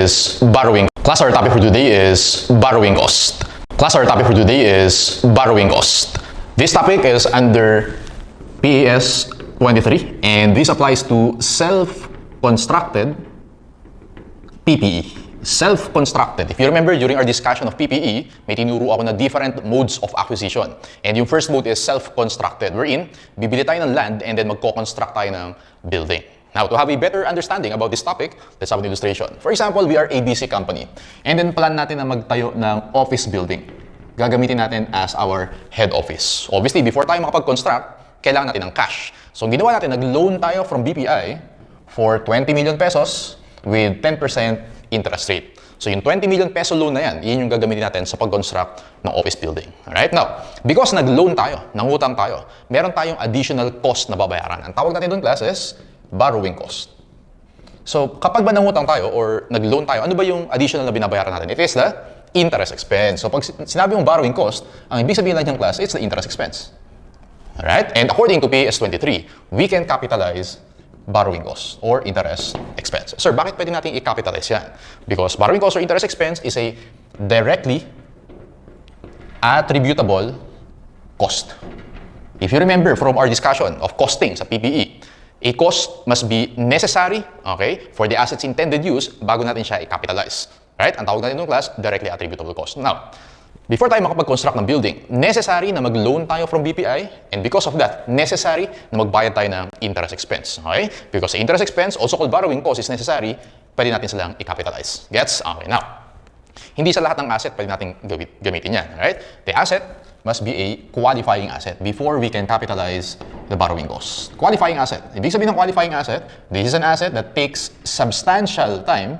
is borrowing. Class, our topic for today is borrowing cost. Class, our topic for today is borrowing cost. This topic is under PAS 23 and this applies to self-constructed PPE. Self-constructed. If you remember, during our discussion of PPE, may tinuro ako na different modes of acquisition. And yung first mode is self-constructed, wherein bibili tayo ng land and then magko-construct tayo ng building. Now, to have a better understanding about this topic, let's have an illustration. For example, we are ABC company. And then plan natin na magtayo ng office building. Gagamitin natin as our head office. Obviously, before tayo makapag-construct, kailangan natin ng cash. So, ang ginawa natin, nag-loan tayo from BPI for 20 million pesos with 10% interest rate. So, yung 20 million peso loan na yan, yun yung gagamitin natin sa pag-construct ng office building. Alright? Now, because nag-loan tayo, nangutang tayo, meron tayong additional cost na babayaran. Ang tawag natin doon, class, is borrowing cost. So, kapag ba nangutang tayo or nag-loan tayo, ano ba yung additional na binabayaran natin? It is the interest expense. So, pag sinabi mong borrowing cost, ang ibig sabihin lang niyang, class, it's the interest expense. Alright? And according to PAS 23, we can capitalize borrowing cost or interest expense. Sir, bakit pwede natin i-capitalize yan? Because borrowing cost or interest expense is a directly attributable cost. If you remember from our discussion of costing sa PPE, a cost must be necessary, okay, for the asset's intended use bago natin siya i-capitalize. Right? Ang tawag natin ng class, directly attributable cost. Now, before tayo makapag-construct ng building, necessary na mag-loan tayo from BPI, and because of that, necessary na magbayad tayo ng interest expense. Okay? Because the interest expense, also called borrowing cost, is necessary, pwede natin silang i-capitalize. Gets? Okay, now, hindi sa lahat ng asset pwede natin gamitin yan. Right? The asset must be a qualifying asset before we can capitalize the borrowing cost. Qualifying asset. Ibig sabihin ng qualifying asset, this is an asset that takes substantial time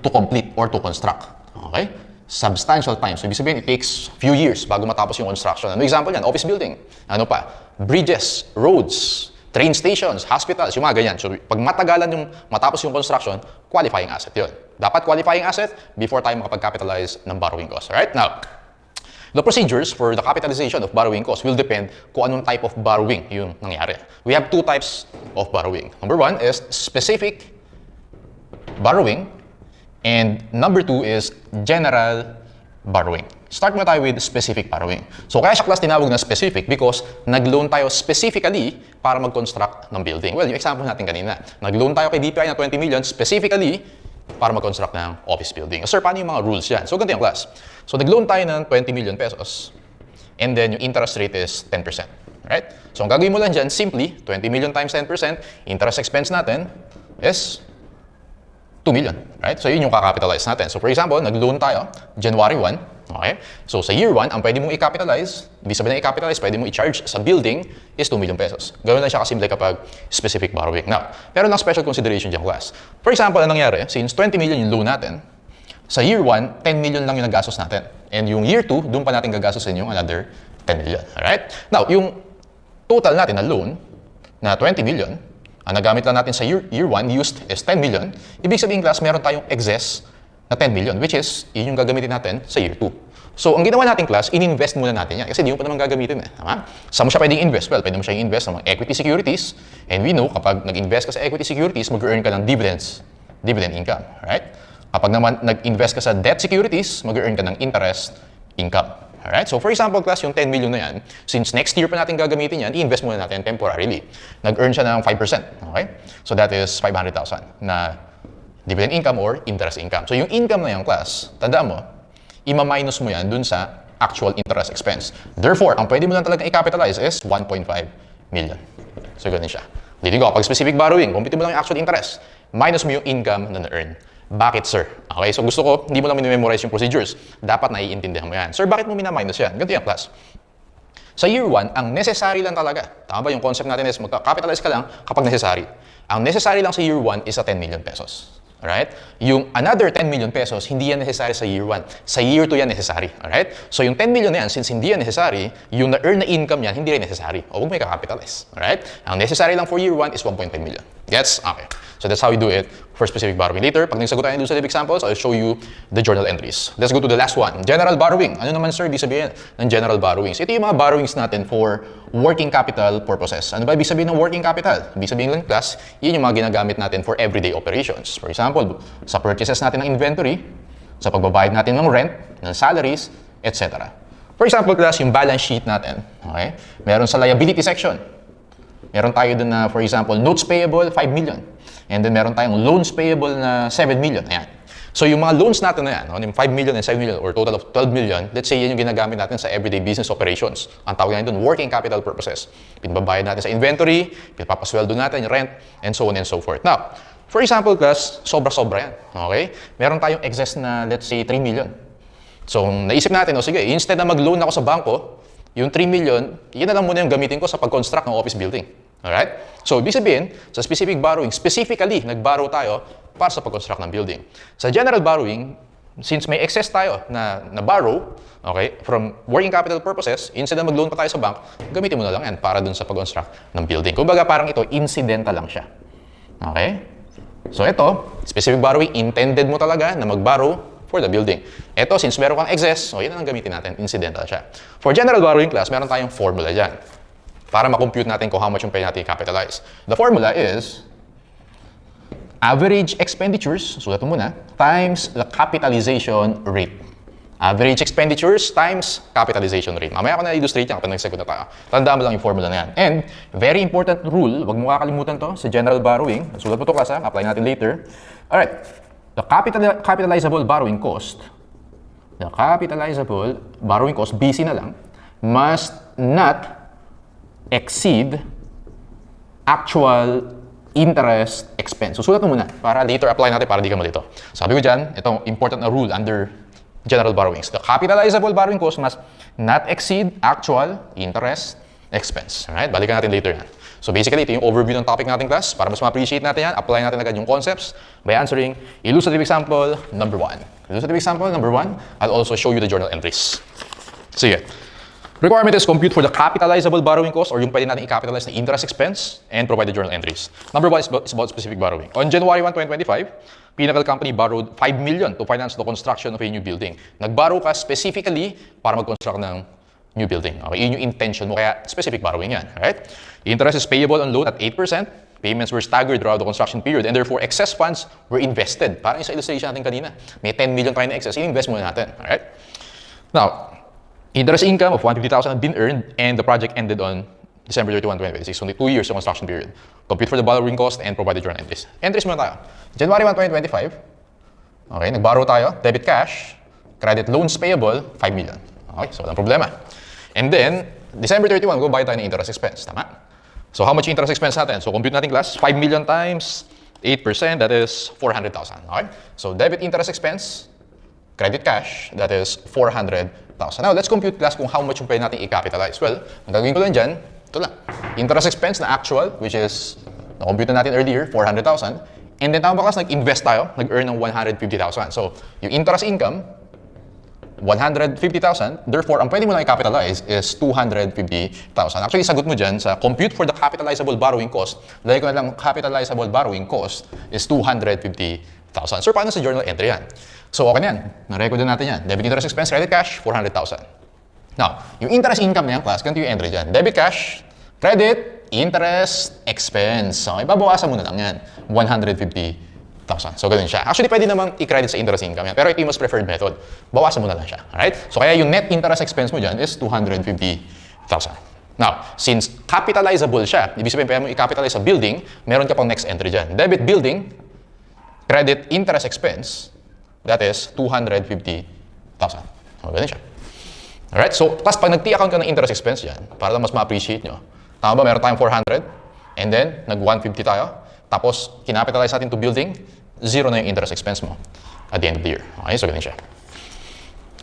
to complete or to construct. Okay? Substantial time. So, ibig sabihin, it takes few years bago matapos yung construction. Ano example yan? Office building. Ano pa? Bridges, roads, train stations, hospitals, yung mga ganyan. So, pag matagalan yung matapos yung construction, qualifying asset yun. Dapat qualifying asset before tayo makapag-capitalize ng borrowing cost. Alright? Now, the procedures for the capitalization of borrowing cost will depend kung anong type of borrowing yung nangyari. We have two types of borrowing. Number one is specific borrowing. And number two is general borrowing. Start muna tayo with specific borrowing. So, kaya siya class tinawag na specific because nag-loan tayo specifically para mag-construct ng building. Well, yung example natin kanina, nag-loan tayo kay DPI na 20 million specifically para mag-construct ng office building. Sir, paano yung mga rules yan? So, ganito yung class. So, nag-loan tayo ng 20 million pesos and then yung interest rate is 10%. Right? So, ang gagawin mo lang dyan, simply, 20 million times 10%, interest expense natin is 2 million, right? So, yun yung kakapitalize natin. So, for example, nag-loan tayo, January 1, okay? So, sa year 1, ang pwede mong i-capitalize, ibig sabihin na i-capitalize, pwede mong i-charge sa building is 2 million pesos. Gawin lang siya kasimple kapag specific borrowing. Now, meron lang special consideration dyan, class. For example, ang nangyari, since 20 million yung loan natin, sa year 1, 10 million lang yung nagastos natin. And yung year 2, doon pa natin gagastosin yung another 10 million, alright? Now, yung total natin na loan na 20 million, ang nagamit lang natin sa year 1 used is 10 million. Ibig sabihin, class, meron tayong excess na 10 million, which is, yun yung gagamitin natin sa year 2. So, ang ginawa natin, class, in-invest muna natin yan. Kasi di mo pa naman gagamitin eh. Tama? Saan mo siya pwedeng invest? Well, pwede mo siya i-invest sa mga equity securities. And we know, kapag nag-invest ka sa equity securities, mag-earn ka ng dividends, dividend income. Right? Kapag naman nag-invest ka sa debt securities, mag-earn ka ng interest income. Alright? So, for example, class, yung 10 million na yan, since next year pa natin gagamitin yan, i-invest muna natin temporarily. Nag-earn siya ng 5%. Okay? So, that is 500,000 na dividend income or interest income. So, yung income na yan, class, tandaan mo, ima-minus mo yan dun sa actual interest expense. Therefore, ang pwede mo lang talaga i-capitalize is 1.5 million. So, ganun siya. Dito ko, pag specific borrowing, compute mo lang yung actual interest, minus mo yung income na na-earn. Bakit, sir? Okay, so gusto ko, hindi mo lang minimemorize yung procedures. Dapat naiintindihan mo yan. Sir, bakit mo minaminus yan? Ganito yan, class. Sa year 1, ang necessary lang talaga. Tama ba? Yung concept natin is magka-capitalize ka lang kapag necessary. Ang necessary lang sa year 1 is a 10 million pesos. Alright? Yung another 10 million pesos, hindi yan necessary sa year 1. Sa year 2 yan necessary. Alright? So yung 10 million na yan, since hindi yan necessary, yung na-earn na income yan, hindi rin necessary. O huwag may ka-capitalize. Alright? Ang necessary lang for year 1 is 1.5 million. Gets? Okay. So that's how we do it for specific borrowing. Later, pag nagsagot tayo ng illustrative examples, I'll show you the journal entries. Let's go to the last one. General borrowing. Ano naman, sir, ibig sabihin ng general borrowings? Ito yung mga borrowings natin for working capital purposes. Ano ba ibig sabihin ng working capital? Ibig sabihin lang, class, yun yung mga ginagamit natin for everyday operations. For example, sa purchases natin ng inventory, sa pagbabayad natin ng rent, ng salaries, etc. For example, class, yung balance sheet natin. Okay? Meron sa liability section. Meron tayo dun na, for example, notes payable, 5 million. And then meron tayong loans payable na 7 million. Ayan. So yung mga loans natin na yan, yung 5 million and 7 million or total of 12 million, let's say yan yung ginagamit natin sa everyday business operations. Ang tawag natin dun, working capital purposes. Pinababayad natin sa inventory, pinapapasweldo natin, yung rent, and so on and so forth. Now, for example, class, sobra-sobra yan. Okay? Meron tayong excess na, let's say, 3 million. So, naisip natin, sige, instead na mag-loan ako sa bangko, yung 3 million, yun na lang muna yung gamitin ko sa pag-construct ng office building. Alright? So, ibig sabihin, sa specific borrowing, specifically, nag-borrow tayo para sa pag-construct ng building. Sa general borrowing, since may excess tayo na borrow, okay, from working capital purposes, instead na mag-loan pa tayo sa bank, gamitin mo na lang yan para dun sa pag-construct ng building. Kumbaga, parang ito, incidental lang siya. Okay? So, ito, specific borrowing, intended mo talaga na mag-borrow for the building. Ito, since meron kang excess, so yun ang gamitin natin, incidental siya. For general borrowing class, meron tayong formula dyan para ma-compute natin kung how much yung pwede natin i-capitalize. The formula is average expenditures, sulat mo muna, times the capitalization rate. Average expenditures times capitalization rate. Mamaya ko na-illustrate yan kapag nagsagot na tayo. Tandaan mo lang yung formula na yan. And, very important rule, wag mo kakalimutan to sa general borrowing. Sulat mo to class, apply natin later. Alright, the capitalizable borrowing cost, BC na lang, must not exceed actual interest expense. So, sulat mo muna para later apply natin para di ka malito. Sabi ko dyan, itong important na rule under general borrowings. The capitalizable borrowing cost must not exceed actual interest expense. Alright? Balikan natin later yan. So, basically, ito yung overview ng topic natin, class. Para mas ma-appreciate natin yan, apply natin agad yung concepts by answering illustrative example number 1. Illustrative example number 1, I'll also show you the journal entries. Sige. Requirement is compute for the capitalizable borrowing cost or yung pwede natin i-capitalize na interest expense and provide the journal entries. Number 1 is about specific borrowing. On January 1, 2025, Pinnacle Company borrowed 5 million to finance the construction of a new building. Nag-borrow ka specifically para mag-construct ng new building. Okay, yun yung intention mo, kaya specific borrowing yan. Right? Interest is payable on loan at 8%. Payments were staggered throughout the construction period and therefore excess funds were invested. Parang yung sa illustration natin kanina. May 10 million tayo na excess, i-invest muna natin. Alright? Now, interest income of 150,000 had been earned and the project ended on December 31, 2026. Only 2 years the construction period. Compute for the borrowing cost and provide the journal entries. Entries muna tayo. January 1, 2025. Okay, nag-borrow tayo. Debit cash. Credit loans payable, 5 million. Okay, so walang problema. And then, December 31, go buy tayo ng interest expense. Tama? So how much interest expense natin? So compute natin class, 5 million times 8%, that is 400,000. Okay? So debit interest expense, credit cash, that is 400,000. Now, let's compute class kung how much yung pwede natin i-capitalize. Well, ang gagawin ko lang dyan, ito lang. Interest expense na actual, which is, na-compute natin earlier, 400,000. And then, tama ba class, nag-invest tayo, nag-earn ng 150,000. So, yung interest income, 150,000. Therefore, ang pwede mo lang i-capitalize is 250,000. Actually, sagot mo dyan sa compute for the capitalizable borrowing cost, lagay ko na lang capitalizable borrowing cost is 250,000. So, paano sa journal entry yan? So, okay na yan. Na-record na natin yan. Debit interest expense, credit cash, 400,000. Now, yung interest income na yan, class, ganito yung entry dyan. Debit cash, credit, interest, expense. So, ibabawasan mo na lang yan. 150,000. So, ganun siya. Actually, pwede namang i-credit sa interest income yan. Pero ito yung mas preferred method. Bawasan mo na lang siya. Alright? So, kaya yung net interest expense mo dyan is 250,000. Now, since capitalizable siya, ibig sabihin, pwede mo i-capitalize sa building, meron ka pang next entry dyan. Debit building, credit interest expense, that is 250,000. So, ganun siya. Alright? So, tapos pag nag-T-account ka ng interest expense dyan, para lang mas ma-appreciate nyo, tama ba? Meron tayong 400, and then, nag-150 tayo, tapos, kinapitalize natin to building, zero na yung interest expense mo at the end of the year. Okay? So, ganun siya.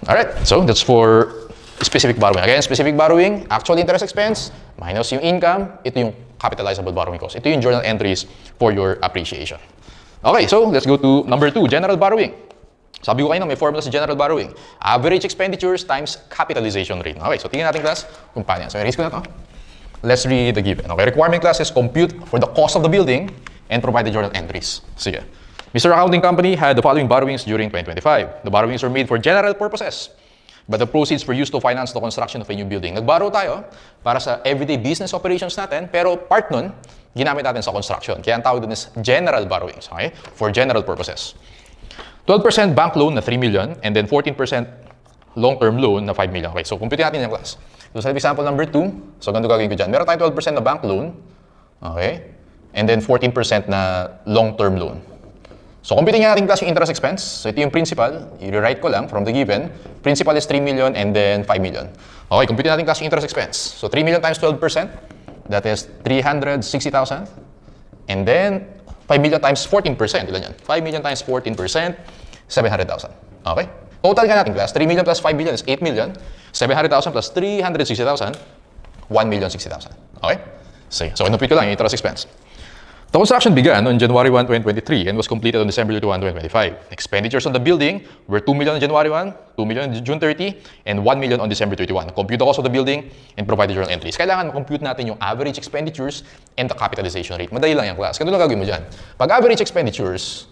Alright? So, that's for specific borrowing. Again, specific borrowing, actual interest expense, minus yung income, ito yung capitalizable borrowing cost. Ito yung journal entries for your appreciation. Okay, so let's go to number 2, general borrowing. Sabi ko kayo may formula sa general borrowing. Average expenditures times capitalization rate. Okay, so tingnan natin class kung paano yan. So, erase ko na to. Let's read the given. Okay, requirement class is compute for the cost of the building and provide the journal entries. Sige. Mr. Accounting Company had the following borrowings during 2025. The borrowings were made for general purposes, but the proceeds were used to finance the construction of a new building. Nagborrow tayo para sa everyday business operations natin, pero part nun, ginamit natin sa construction. Kaya ang tawag dun is general borrowings, okay? For general purposes. 12% bank loan na 3 million, and then 14% long-term loan na 5 million. Okay, so compute natin yung class. So sa example number 2, so ganito gagawin ko dyan. Meron tayong 12% na bank loan, okay? And then 14% na long-term loan. So, computing natin class yung interest expense. So, ito yung principal. I-rewrite ko lang from the given. Principal is 3 million and then 5 million. Okay, computing natin class yung interest expense. So, 3 million times 12%. That is 360,000. And then, 5 million times 14%. Ilan yan? 5 million times 14%, 700,000. Okay? Total ka natin class. 3 million plus 5 million is 8 million. 700,000 plus 360,000, 1,060,000. Okay? So, inupit ko lang yung interest expense. The construction began on January 1, 2023 and was completed on December 31, 2025. Expenditures on the building were 2 million on January 1, 2 million on June 30, and 1 million on December 31. Compute the cost of the building and provide the journal entries. Kailangan compute natin yung average expenditures and the capitalization rate. Madali lang yung class. Ganun lang gagawin mo dyan. Pag average expenditures,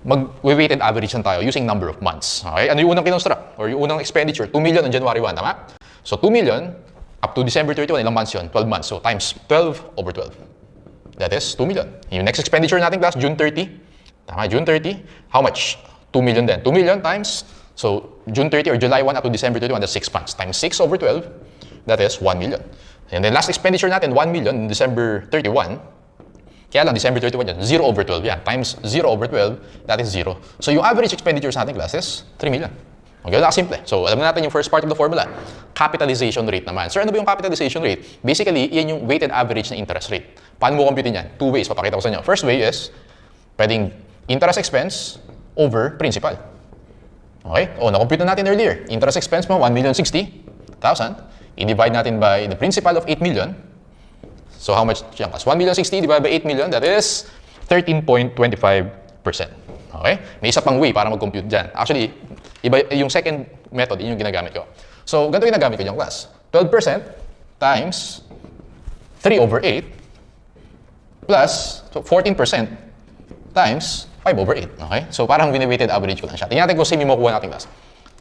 mag-weighted average lang tayo using number of months. Okay? Ano yung unang kinonstruct? Or yung unang expenditure? 2 million on January 1, tama? So 2 million up to December 31, ilang months yun? 12 months. So times 12 over 12. That is 2 million. Yung next expenditure natin class, June 30. Tama, June 30. How much? 2 million din. 2 million times, so June 30 or July 1 up to December 31, that's 6 months. Times 6 over 12, that is 1 million. And then last expenditure natin, 1 million in December 31. Kaya lang, December 31 yan, 0 over 12 yan. Times 0 over 12, that is 0. So yung average expenditures natin class is 3 million. Okay, simple. So, alam na natin yung first part of the formula. Capitalization rate naman. Sir, ano ba yung capitalization rate? Basically, yan yung weighted average na interest rate. Paano mo computein yan? Two ways. Papakita ko sa inyo. First way is, pwedeng interest expense over principal. Okay? O, na-compute na natin earlier. Interest expense mo, 1,060,000. I-divide natin by the principal of 8 million. So, how much yan? 1,060,000 divided by 8 million, that is 13.25%. Okay? May isa pang way para mag-compute dyan. Actually, iba, yung second method, yun yung ginagamit ko. So, ganito ginagamit ko yung class. 12% times 3 over 8 plus 14% times 5 over 8. Okay? So, parang wini-weighted average ko lang siya. Tingnan natin kung same yung makuha natin class.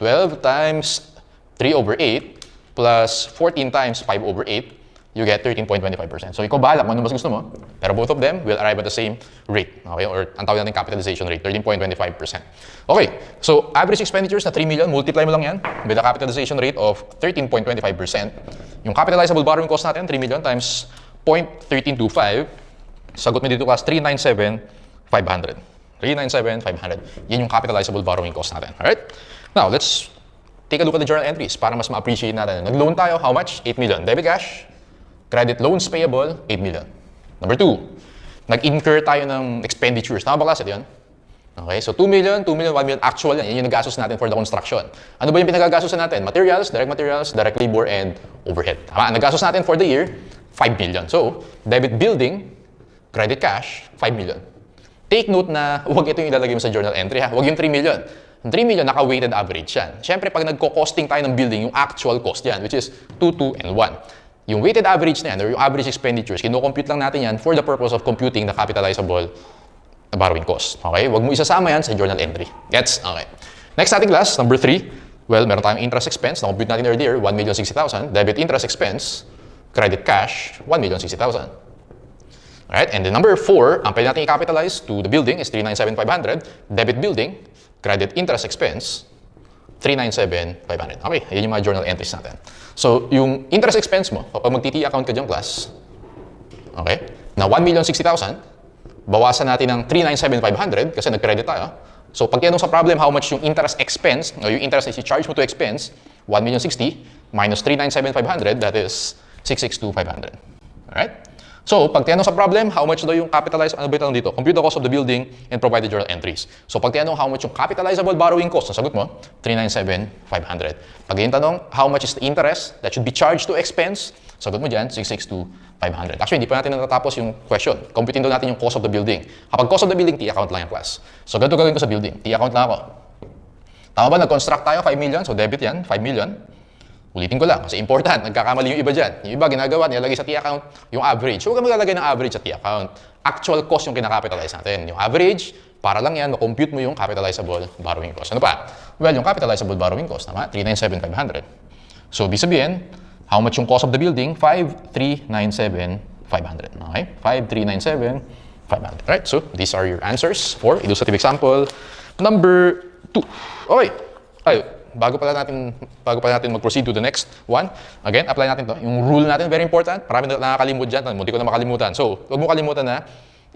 12 times 3 over 8 plus 14 times 5 over 8, you get 13.25%. So, ikaw bahala kung ano mas gusto mo. Pero both of them will arrive at the same rate. Okay? Or ang tawag natin capitalization rate, 13.25%. Okay. So, average expenditures na 3 million, multiply mo lang yan with a capitalization rate of 13.25%. Yung capitalizable borrowing cost natin, 3 million times 0.1325. Sagot mo dito class, 397,500. 397,500. Yan yung capitalizable borrowing cost natin. Alright? Now, let's take a look at the journal entries para mas ma-appreciate natin. Nag-loan tayo, how much? 8 million. Debit cash. Credit loans payable, 8 million. Number 2, nag-incur tayo ng expenditures. Tama ba klase yun? Okay, so 2 million, 1 million, actual yan. Yan yung nag-gastos natin for the construction. Ano ba yung pinagagastosan natin? Materials, direct labor, and overhead. Tama? Ang nag-gastos natin for the year, 5 million. So, debit building, credit cash, 5 million. Take note na huwag ito yung ilalagay mo sa journal entry, ha? Huwag yung 3 million. 3 million, naka-weighted average yan. Siyempre, pag nagko-costing tayo ng building, yung actual cost yan, which is 2, 2, and 1. Yung weighted average na yan, or yung average expenditures, kino-compute lang natin yan for the purpose of computing the capitalizable borrowing cost. Okay? Huwag mo isasama yan sa journal entry. Gets? Okay. Next natin class, number 3. Well, meron tayong interest expense. Na-compute natin earlier, 1,060,000. Debit interest expense, credit cash, 1,060,000. Alright? And then number 4, ang pwede natin i-capitalize to the building is 397,500. Debit building, credit interest expense, 397,500. Okay, yun yung mga journal entries natin. So, yung interest expense mo, kapag mag-TT account ka dyan, class, okay, na 1,060,000, bawasan natin ng 397,500 kasi nag-credit tayo. So, pag tinanong sa problem, how much yung interest expense, o yung interest na i-charge mo to expense, 1,060,000 minus 397,500, that is 662,500. Alright? So, pag tinanong sa problem, how much daw yung capitalized, ano ba yung tanong dito? Compute the cost of the building and provide the journal entries. So, pag tinanong how much yung capitalizable borrowing cost, ang sagot mo, 397,500. Pag yung tanong, how much is the interest that should be charged to expense, sagot mo dyan, 662,500. Actually, hindi pa natin natatapos yung question. Computing daw natin yung cost of the building. Kapag cost of the building, T-account lang yung class. So, ganito gagawin ko sa building. T-account lang ako. Tama ba? Nag-construct tayo, 5 million. So, debit yan, 5 million. Ulitin ko lang, kasi important, nagkakamali yung iba dyan. Yung iba ginagawa, nilalagay sa T-account yung average. So, huwag ka maglalagay ng average sa T-account. Actual cost yung kinakapitalize natin. Yung average, para lang yan, ma-compute mo yung capitalizable borrowing cost. Ano pa? Well, yung capitalizable borrowing cost, tama? 397,500. So, ibig sabihin, how much yung cost of the building? 5,397,500. Okay? 5,397,500. Right? So, these are your answers for illustrative example number 2. Okay. Ay, bago pala natin mag-proceed to the next one, again, apply natin to. Yung rule natin, very important. Marami na nakakalimut dyan. Munti ko na makalimutan. So, huwag mo kalimutan na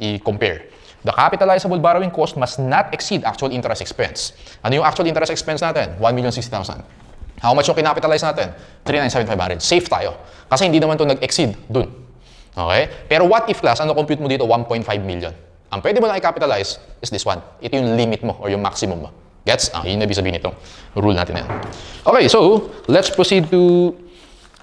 i-compare. The capitalizable borrowing cost must not exceed actual interest expense. Ano yung actual interest expense natin? 1,060,000. How much yung kinapitalize natin? 397,500. Safe tayo. Kasi hindi naman to nag-exceed dun. Okay? Pero what if class, ano compute mo dito? 1.5 million. Ang pwede mo na i-capitalize is this one. Ito yung limit mo or yung maximum mo. Gets? Yun na ibig sabihin itong rule natin yan. Okay, so let's proceed to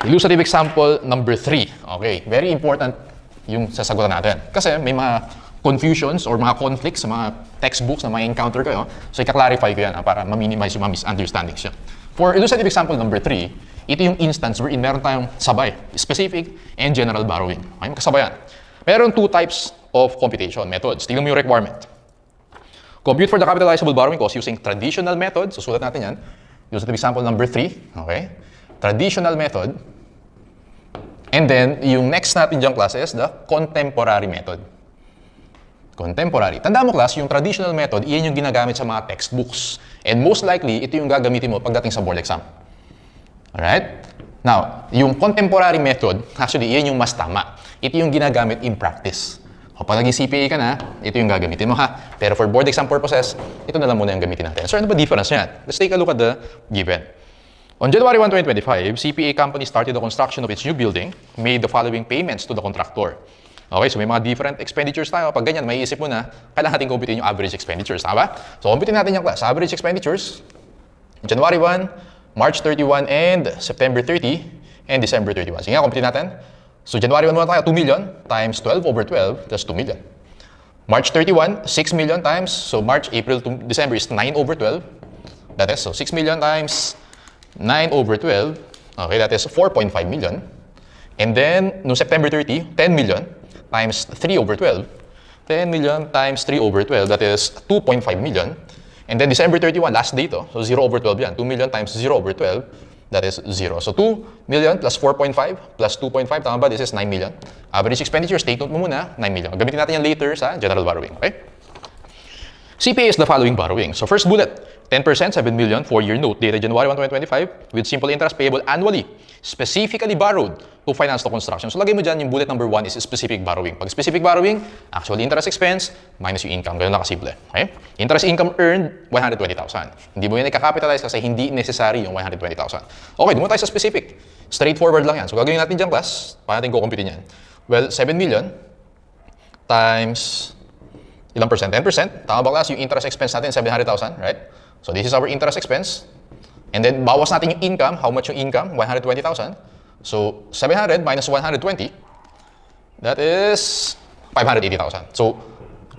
illustrative example number 3. Okay, very important yung sasagutan natin. Kasi may mga confusions or mga conflicts sa mga textbooks na may encounter kayo. So, ika-clarify ko yan para ma-minimize yung mga misunderstandings siya. For illustrative example number 3, ito yung instance wherein meron tayong sabay, specific and general borrowing. Okay, magkasabayan. Meron two types of computation methods. Tingnan mo yung requirement. Compute for the capitalizable borrowing cost using traditional method. Susulat natin yan. Illustrative example number 3. Okay? Traditional method. And then, yung next natin diyang class is the contemporary method. Contemporary. Tandaan mo class, yung traditional method, iyan yung ginagamit sa mga textbooks. And most likely, ito yung gagamitin mo pagdating sa board exam. Alright? Now, yung contemporary method, actually, iyan yung mas tama. Ito yung ginagamit in practice. Kapag naging CPA ka na, ito yung gagamitin mo ha. Pero for board exam purposes, ito na lang muna yung gamitin natin. So, ano ba difference niyan? Let's take a look at the given. On January 1, 2025, CPA company started the construction of its new building, made the following payments to the contractor. Okay, so may mga different expenditures tayo. Pag ganyan, may isip mo na, kailangan natin computein yung average expenditures. Tama ba? So, computein natin yung class. Average expenditures, January 1, March 31, and September 30, and December 31. Sige nga, computein natin. So, January 1 muna tayo, 2 million times 12 over 12, that's 2 million. March 31, 6 million times, so March, April to December is 9 over 12. That is, so 6 million times 9 over 12, okay, that is 4.5 million. And then, no September 30, 10 million times 3 over 12. 10 million times 3 over 12, that is 2.5 million. And then December 31, last day to, so 0 over 12 yan. 2 million times 0 over 12, that is 0. So 2 million plus 4.5 plus 2.5, tama ba? This is 9 million. Average expenditures, take note mo muna, 9 million. Gamitin natin yan later sa general borrowing, okay? CPA is the following borrowing. So first bullet, 10%, 7 million, 4-year note, dated January 1, 2025, with simple interest payable annually, specifically borrowed to finance the construction. So lagay mo dyan, yung bullet number 1 is specific borrowing. Pag specific borrowing, actual interest expense minus yung income. Ganun lang kasimple. Okay? Interest income earned, 120,000. Hindi mo yan i-capitalize kasi hindi necessary yung 120,000. Okay, dumunta tayo sa specific. Straightforward lang yan. So gagawin natin dyan, class. Paano natin kukumpitin yan? Well, 7 million times ilang percent? 10%. Tama ba, class? Yung interest expense natin, 700,000, right? So this is our interest expense. And then, bawas natin yung income. How much yung income? 120,000. So, 700 minus 120, that is 580,000. So,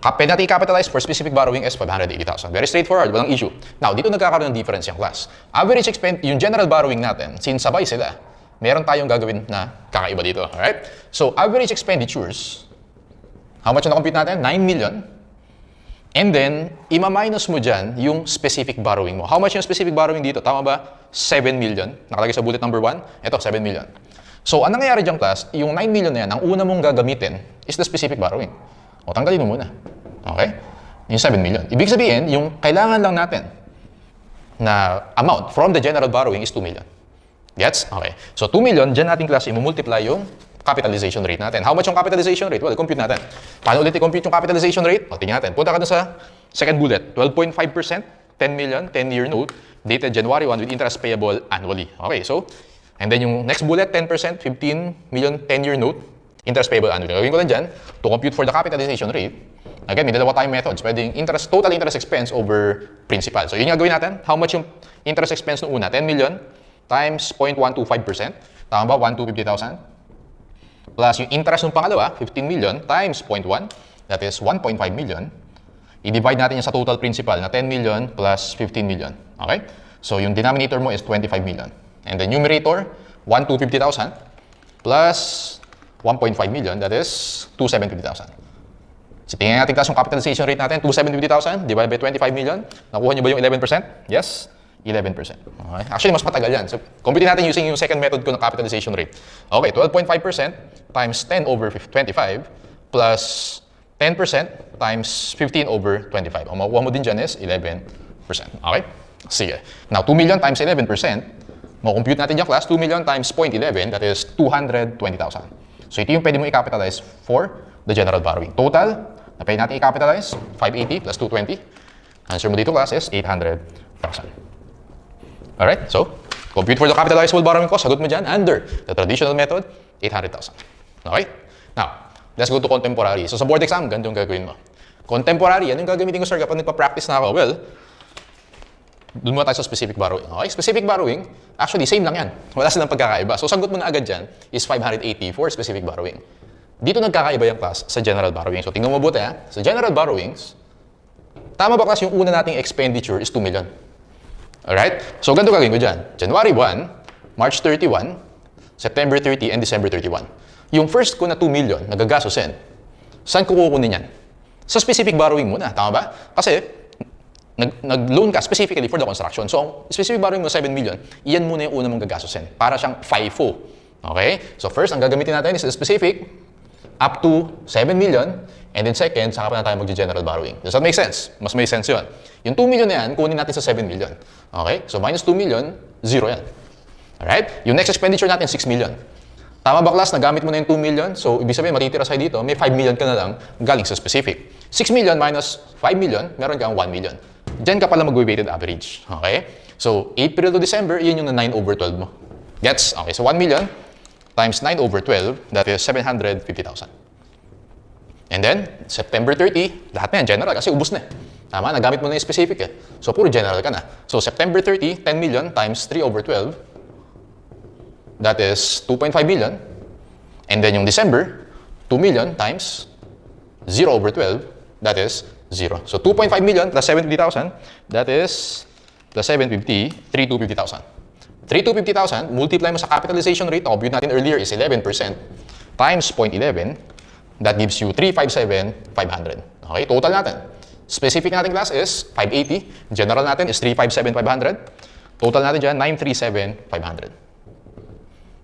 pwede natin i-capitalize for specific borrowing is 580,000. Very straightforward, walang issue. Now, dito nagkakaroon ng difference yung class. Average expense, yung general borrowing natin, since sabay sila, meron tayong gagawin na kakaiba dito. Alright? So, average expenditures, how much na compute natin? 9 million. And then, ima-minus mo dyan yung specific borrowing mo. How much yung specific borrowing dito? Tama ba? 7 million. Nakalagay sa bullet number 1. Ito, 7 million. So, ang nangyayari dyan, class, yung 9 million na yan, ang una mong gagamitin is the specific borrowing. O, tanggalin mo muna. Okay? Yung 7 million. Ibig sabihin, yung kailangan lang natin na amount from the general borrowing is 2 million. Gets? Okay. So, 2 million, dyan natin, class, i-multiply yung capitalization rate natin. How much yung capitalization rate? Well, compute natin. Paano ulit i-compute yung capitalization rate? O, tingnan natin. Punta ka dun sa second bullet. 12.5%, 10 million, 10-year note, dated January 1 with interest payable annually. Okay, so, and then yung next bullet, 10%, 15 million, 10-year note, interest payable annually. Gawin ko lang dyan, to compute for the capitalization rate, again, may dalawa tayong methods. Pwedeng interest, total interest expense over principal. So, yun yung gawin natin. How much yung interest expense nung una? 10 million times 0.125%. Tama ba? 1,250,000. Plus yung interest ng pangalawa, 15 million times 0.1, that is 1.5 million. I-divide natin yung sa total principal na 10 million plus 15 million. Okay? So yung denominator mo is 25 million. And the numerator, 1,250,000 plus 1.5 million, that is 2,750,000. So tingnan natin class yung capitalization rate natin, 2,750,000 divided by 25 million. Nakuha nyo ba yung 11%? Yes, 11%. Okay. Actually, mas matagal yan. So, compute natin using yung second method ko ng capitalization rate. Okay, 12.5% times 10 over 25 plus 10% times 15 over 25. Ang makuha mo din dyan is 11%. Okay? Sige. Now, 2 million times 11%, makukompute natin dyan class, 2 million times 0.11, that is 220,000. So, ito yung pwede mo i-capitalize for the general borrowing. Total, na pwede natin i-capitalize, 580 plus 220. Answer mo dito class is 800,000. Alright, so, compute for the capitalizable borrowing cost. Sagot mo dyan, under the traditional method, 800,000. Okay? Now, let's go to contemporary. So, sa board exam, ganito yung gagawin mo. Contemporary, yan yung gagamitin ko, sir, kapag nagpa-practice na ako. Well, doon muna tayo sa specific borrowing. Okay? Specific borrowing, actually, same lang yan. Wala silang pagkakaiba. So, sagot mo na agad dyan is 580 for specific borrowing. Dito nagkakaiba yung class sa general borrowing. So, tingnan mo mabuti ha. Sa general borrowings, tama ba class yung una nating expenditure is 2 million? Alright? So, ganito gagawin ko dyan. January 1, March 31, September 30, and December 31. Yung first ko na 2 million, nagagastusin, saan ko kukunin yan? Sa specific borrowing muna. Tama ba? Kasi, nag-loan ka specifically for the construction. So, ang specific borrowing mo 7 million, iyan muna yung una mong gagastusin. Para siyang FIFO. Okay? So, first, ang gagamitin natin is the specific up to 7 million. And then second, saka pa na tayo mag-general borrowing. Does that make sense? Mas may sense yun. Yung 2 million na yan, kunin natin sa 7 million. Okay? So, minus 2 million, 0 yan. Alright? Yung next expenditure natin, 6 million. Tama ba class? Nagamit mo na yung 2 million. So, ibig sabihin, matitira sa'yo dito, may 5 million ka na lang galing sa specific. 6 million minus 5 million, meron kang 1 million. Diyan ka pala mag-weighted average. Okay? So, April to December, yun yung na 9 over 12 mo. Gets? Okay. So, 1 million times 9 over 12, that is 750,000. And then, September 30, lahat na yan, general, kasi ubus na. Tama? Nagamit mo na yung specific eh. So, puro general ka na. So, September 30, 10 million times 3 over 12, that is 2.5 million. And then yung December, 2 million times 0 over 12, that is 0. So 2.5 million plus 750,000, that is plus 750, 3,250,000. 3,250,000, multiply mo sa capitalization rate, compute natin earlier is 11%, times 0.11, that gives you 357,500. Okay, total natin. Specific natin class is 580, general natin is 357,500, total natin dyan, 937,500.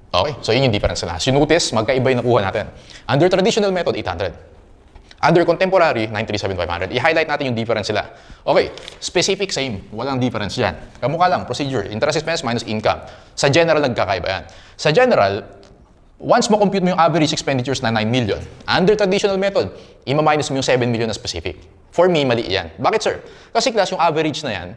Okay, so yun yung difference nila. So you notice, magkaiba yung nakuha natin. Under traditional method, 800. Under contemporary, 937,500. I-highlight natin yung difference nila. Okay, specific, same. Walang difference dyan. Kamukha lang, procedure. Interest expense minus income. Sa general, nagkakaiba yan. Sa general, once mo-compute mo yung average expenditures na 9 million, under traditional method, ima-minus mo yung 7 million na specific. For me, mali yan. Bakit, sir? Kasi class, yung average na yan,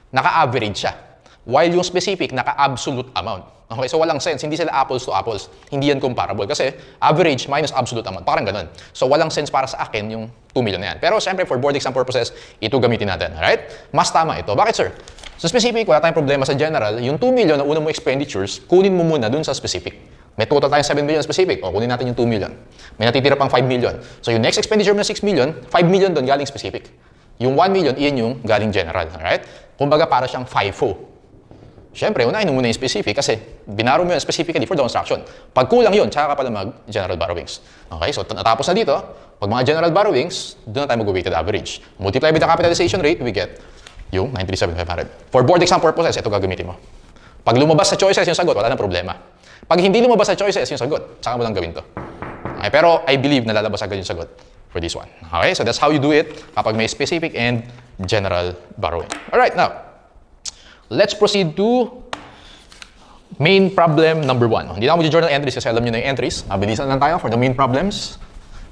naka-average siya. While yung specific, naka-absolute amount. Okay, so walang sense. Hindi sila apples to apples. Hindi yan comparable. Kasi average minus absolute amount. Parang ganun. So walang sense para sa akin yung 2 million na yan. Pero siyempre, for board exam purposes, ito gamitin natin. Alright? Mas tama ito. Bakit, sir? Sa specific, wala tayong problema sa general. Yung 2 million na una mo expenditures, kunin mo muna dun sa specific. May total tayong 7 million specific. O, kunin natin yung 2 million. May natitira pang 5 million. So yung next expenditure mo na 6 million, 5 million dun galing specific. Yung 1 million, iyan yung galing general. Alright? Kumbaga, para siyang FIFO. Siyempre, unahin mo muna yung specific kasi binaro mo yun specifically for the construction. Pag kulang yun, tsaka ka pala mag-general borrowings. Okay, so natapos na dito. Pag mga general borrowings, doon na tayo mag-weighted average. Multiply with the capitalization rate, we get yung 937,500. For board exam purposes, ito gagamitin mo. Pag lumabas sa choices yung sagot, wala nang problema. Pag hindi lumabas sa choices yung sagot, saka mo lang gawin to. Okay, pero I believe na lalabas agad yung sagot for this one. Okay, so that's how you do it kapag may specific and general borrowing. Alright, now, let's proceed to main problem number 1. Hindi na ako mag-journal entries kasi alam nyo na yung entries. Mabilisan lang tayo for the main problems.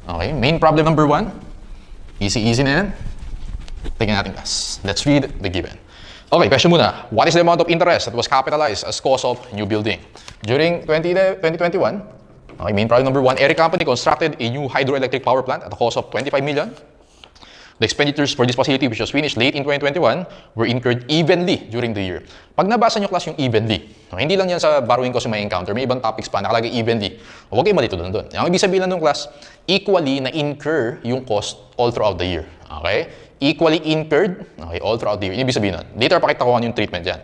Okay, main problem number 1. Easy na yan. Tingnan natin class. Let's read the given. Okay, question muna. What is the amount of interest that was capitalized as cost of new building? During 2021, okay, main problem number 1, Eric Company constructed a new hydroelectric power plant at a cost of 25 million. The expenditures for this facility, which was finished late in 2021, were incurred evenly during the year. Pag nabasa nyo class yung evenly, hindi lang yan sa borrowing cost yung may encounter, may ibang topics pa, nakalagay evenly. Huwag kayo malito doon. Ang ibig sabihin lang ng class, equally na-incur yung cost all throughout the year. Okay? Equally incurred, okay, all throughout the year. Ibig sabihin nun. Later, pakita ko ano yung treatment dyan.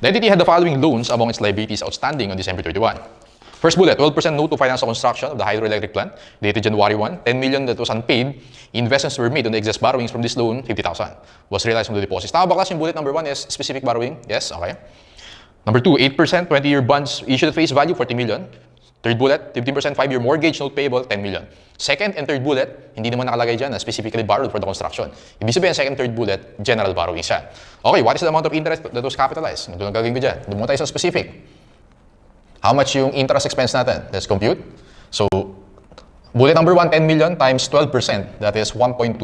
The entity had the following loans among its liabilities outstanding on December 31. First bullet, 12% note to finance the construction of the hydroelectric plant, dated January 1, 10 million that was unpaid. Investments were made on the excess borrowings from this loan, 50,000. Was realized from the deposits. Tama ba class yung bullet number 1 is specific borrowing? Yes, okay. Number 2, 8% 20-year bonds issued at face value, 40 million. Third bullet, 15% 5-year mortgage note payable, 10 million. Second and third bullet, hindi naman nakalagay dyan na specifically borrowed for the construction. Ibig sabihin, second, third bullet, general borrowing siya. Okay, what is the amount of interest that was capitalized? Ito ang gagawin ko dyan. Doon mo tayo sa specific. How much yung interest expense natin? Let's compute. So, bullet number 1, 10 million times 12%. That is 1.2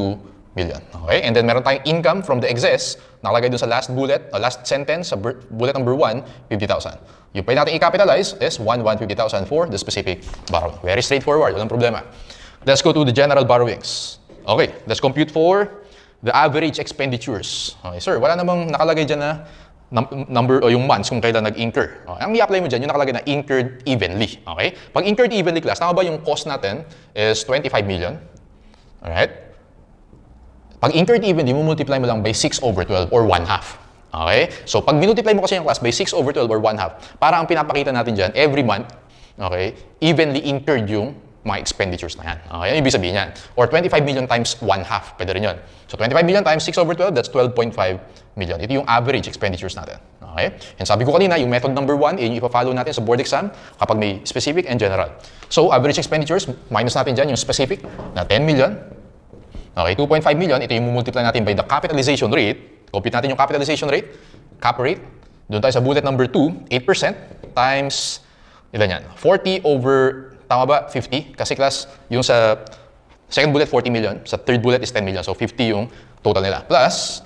million. Okay? And then meron tayong income from the excess. Nakalagay dun sa last bullet, last sentence, sa bullet number 1, 50,000. Yung pwede natin i-capitalize is 150,000 for the specific borrowing. Very straightforward. Walang problema. Let's go to the general borrowings. Okay. Let's compute for the average expenditures. Okay, sir, wala namang nakalagay dyan na number o yung months kung kailan nag-incur. Okay. Ang i-apply mo dyan, yung nakalagay na incurred evenly. Okay? Pag incurred evenly class, tama ba yung cost natin is 25 million? Alright? Pag incurred evenly, mo multiply mo lang by 6 over 12 or 1/2. Okay? So, pag minultiply mo kasi yung class by 6 over 12 or 1/2, para ang pinapakita natin dyan, every month, okay, evenly incurred yung mga expenditures na yan. Okay? Yung ibig sabihin yan. Or 25 million times 1/2. Pwede rin yun. So, 25 million times 6 over 12, that's 12.5 million. Ito yung average expenditures natin. Okay? And sabi ko kanina, yung method number 1, yung ipa-follow natin sa board exam kapag may specific and general. So, average expenditures, minus natin dyan yung specific na 10 million. Okay, 2.5 million, ito yung multiply natin by the capitalization rate. Compute natin yung capitalization rate, cap rate. Doon tayo sa bullet number 2, 8% times, ilan yan? 40 over, tama ba? 50. Kasi class, yung sa second bullet, 40 million. Sa third bullet is 10 million. So, 50 yung total nila. Plus,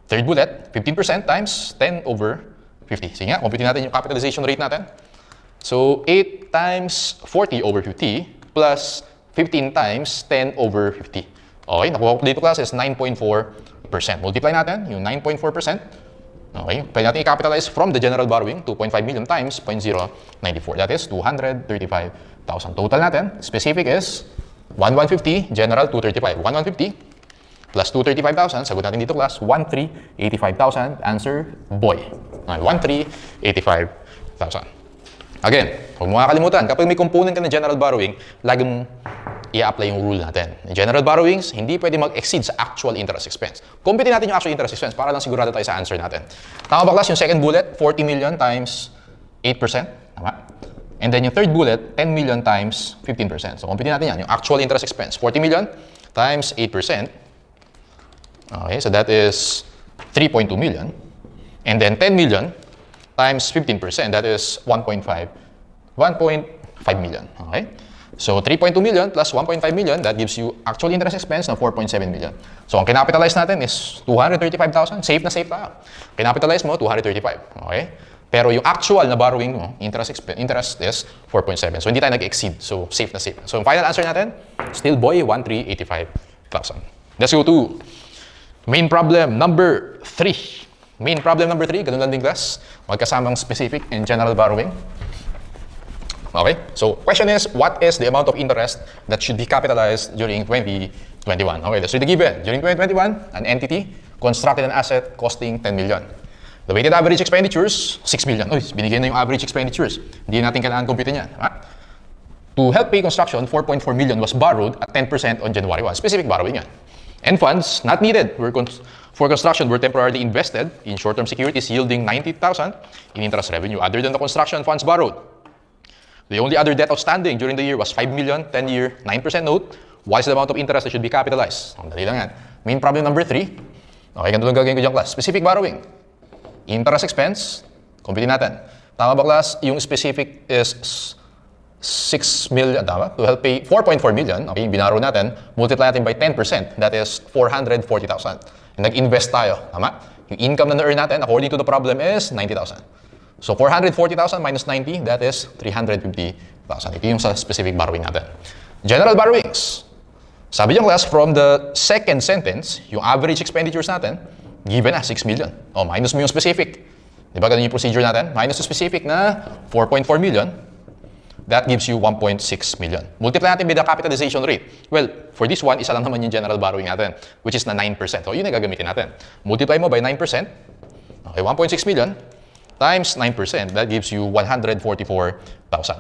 third bullet, 15% times 10 over 50. Sige nga, compute natin yung capitalization rate natin. So, 8 times 40 over 50 plus 15 times 10 over 50. Okay, nakuha ko dito class is 9.4%. Multiply natin yung 9.4%. Okay, pwede natin i-capitalize from the general borrowing, 2.5 million times 0.094. That is 235,000. Total natin, specific is 1,150, general 235. 1,150 plus 235,000, sagot natin dito class, 1,385,000. Answer, boy. 1,385,000. Again, huwag mo kakalimutan, kapag may component ka na general borrowing, lagi mong i-apply yung rule natin. In general borrowings, hindi pwede mag-exceed sa actual interest expense. Compute natin yung actual interest expense para lang sigurado tayo sa answer natin. Tama ba class yung second bullet? 40 million times 8%. Tama? And then yung third bullet, 10 million times 15%. So compute natin yan. Yung actual interest expense, 40 million times 8%. Okay, so that is 3.2 million. And then 10 million times 15%, that is 1.5 million. Okay? So, 3.2 million plus 1.5 million, that gives you actual interest expense na 4.7 million. So, ang kinapitalize natin is 235,000. Safe na safe tayo. Kinapitalize mo, 235. Okay? Pero yung actual na borrowing mo, interest is 4.7. So, hindi tayo nag-exceed. So, safe na safe. So, yung final answer natin, still boy, 1,385,000. Let's go to main problem number 3. Main problem number 3, ganun lang din class. Magkasamang specific and general borrowing. Okay, so question is, what is the amount of interest that should be capitalized during 2021? Okay, let's read the given. During 2021, an entity constructed an asset costing 10 million. The weighted average expenditures, 6 million. Uy, binigyan na yung average expenditures. Hindi natin kailangan computin yan. Ha? To help pay construction, 4.4 million was borrowed at 10% on January 1. Specific borrowing yan. And funds not needed for construction were temporarily invested in short-term securities yielding 90,000 in interest revenue other than the construction funds borrowed. The only other debt outstanding during the year was 5 million, 10-year, 9% note. What is the amount of interest that should be capitalized? Dali lang yan. Main problem number 3. Okay, ganito lang gagawin ko dyan, class. Specific borrowing. Interest expense. Compute natin. Tama ba, class? Yung specific is 6 million, tama? To help pay 4.4 million. Okay, binaro natin. Multiply natin by 10%. That is 440,000. Nag-invest tayo. Tama? Yung income na na-earn natin, according to the problem, is 90,000. So, 440,000 minus 90, that is 350,000. Ito yung sa specific borrowing natin. General borrowings. Sabi yung class, from the second sentence, yung average expenditures natin, given na 6 million. O, minus mo yung specific. Di ba ganun yung procedure natin? Minus yung specific na 4.4 million. That gives you 1.6 million. Multiply natin by the capitalization rate. Well, for this one, isa lang naman yung general borrowing natin, which is na 9%. So, yun ang gagamitin natin. Multiply mo by 9%. Okay, 1.6 million. times 9%. That gives you 144,000.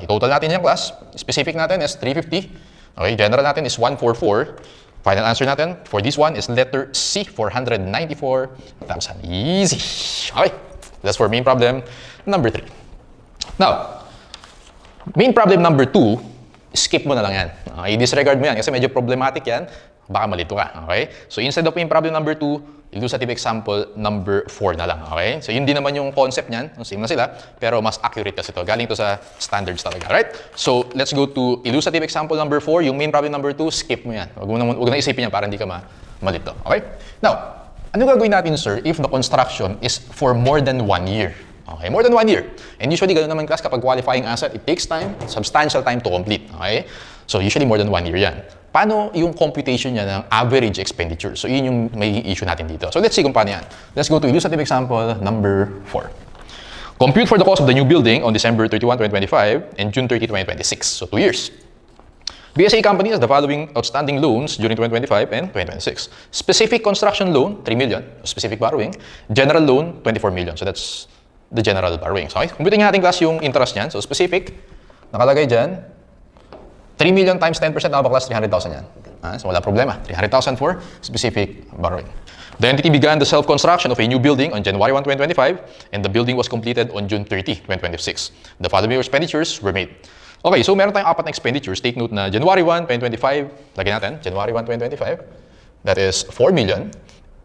I-total natin yung class. Specific natin is 350. Okay, general natin is 144. Final answer natin for this one is letter C, 494,000. Easy. Okay, that's for main problem number 3. Now, main problem number 2, skip mo na lang yan. Okay, disregard mo yan kasi medyo problematic yan. Baka malito ka. Okay? So instead of main problem number 2, illustrative example number 4 na lang. Okay? So yun din naman yung concept niyan. Same na sila, pero mas accurate kasi ito. Galing to sa standards talaga. Right? So let's go to illustrative example number 4. Yung main problem number 2, skip mo yan. Huwag na isipin yan para hindi ka malito. Okay? Now, ano gagawin natin, sir, if the construction is for more than 1 year? Okay, more than 1 year. And usually, ganoon naman class, kapag qualifying asset, it takes time, substantial time to complete. Okay? So usually more than 1 year yan. Paano yung computation niya ng average expenditure? So yun yung may issue natin dito. So let's see kung paano yan. Let's go to illustrative example number 4. Compute for the cost of the new building on December 31, 2025 and June 30, 2026. So 2 years. BSA company has the following outstanding loans during 2025 and 2026. Specific construction loan, 3 million. Specific borrowing. General loan, 24 million. So that's the general borrowings. Okay? Computing natin class yung interest niyan. So specific, nakalagay dyan, 3 million times 10%, nakapaklas 300,000 yan. So wala problema. 300,000 for specific borrowing. The entity began the self-construction of a new building on January 1, 2025 and the building was completed on June 30, 2026. The following expenditures were made. Okay, so meron tayong apat na expenditures. Take note na January 1, 2025, lagyan natin, January 1, 2025, that is 4 million.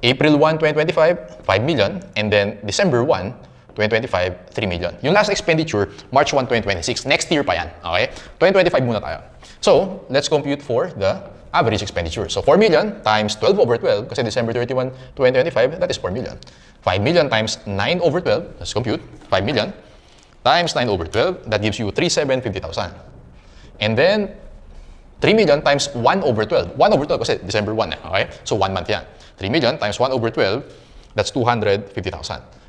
April 1, 2025, 5 million. And then December 1, 2025, 3 million. Yung last expenditure, March 1, 2026. Next year pa yan. Okay? 2025 muna tayo. So, let's compute for the average expenditure. So, 4 million times 12 over 12, kasi December 31, 2025, that is 4 million. 5 million times 9 over 12, let's compute. 5 million times 9 over 12, that gives you 3,750,000. And then, 3 million times 1 over 12. 1 over 12 kasi December 1 okay? So, 1 month yan. 3 million times 1 over 12, that's 250,000.